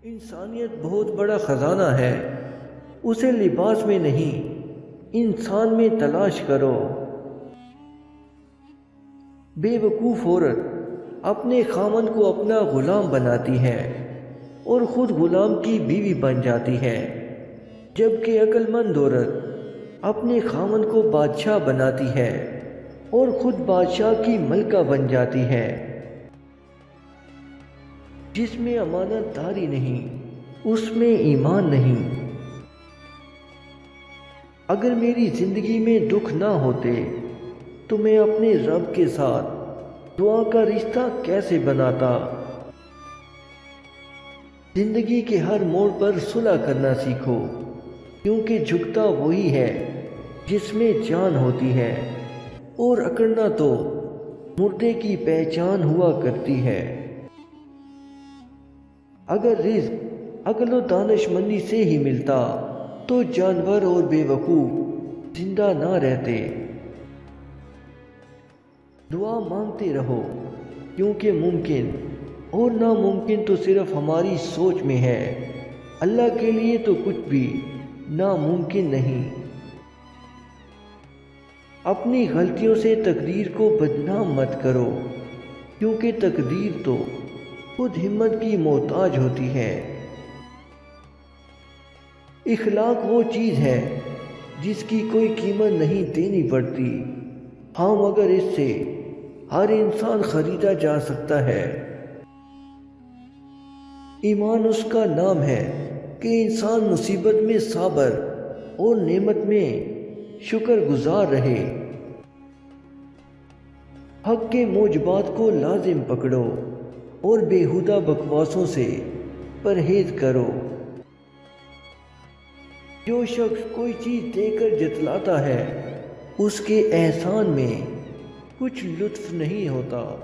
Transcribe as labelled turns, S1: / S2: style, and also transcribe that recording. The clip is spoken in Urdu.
S1: انسانیت بہت بڑا خزانہ ہے، اسے لباس میں نہیں انسان میں تلاش کرو۔ بے وقوف عورت اپنے خامن کو اپنا غلام بناتی ہے اور خود غلام کی بیوی بن جاتی ہے، جبکہ عقل مند عورت اپنے خامن کو بادشاہ بناتی ہے اور خود بادشاہ کی ملکہ بن جاتی ہے۔ جس میں امانت داری نہیں اس میں ایمان نہیں۔ اگر میری زندگی میں دکھ نہ ہوتے تو میں اپنے رب کے ساتھ دعا کا رشتہ کیسے بناتا۔ زندگی کے ہر موڑ پر صلح کرنا سیکھو، کیونکہ جھکتا وہی ہے جس میں جان ہوتی ہے، اور اکڑنا تو مردے کی پہچان ہوا کرتی ہے۔ اگر رزق عقل و دانش مندی سے ہی ملتا تو جانور اور بے وقوف زندہ نہ رہتے۔ دعا مانگتے رہو، کیونکہ ممکن اور ناممکن تو صرف ہماری سوچ میں ہے، اللہ کے لیے تو کچھ بھی ناممکن نہیں۔ اپنی غلطیوں سے تقدیر کو بدنام مت کرو، کیونکہ تقدیر تو خود ہمت کی محتاج ہوتی ہے۔ اخلاق وہ چیز ہے جس کی کوئی قیمت نہیں دینی پڑتی، ہاں مگر اس سے ہر انسان خریدا جا سکتا ہے۔ ایمان اس کا نام ہے کہ انسان مصیبت میں صابر اور نعمت میں شکر گزار رہے۔ حق کے موجبات کو لازم پکڑو اور بیہودہ بکواسوں سے پرہیز کرو۔ جو شخص کوئی چیز دے کر جتلاتا ہے اس کے احسان میں کچھ لطف نہیں ہوتا۔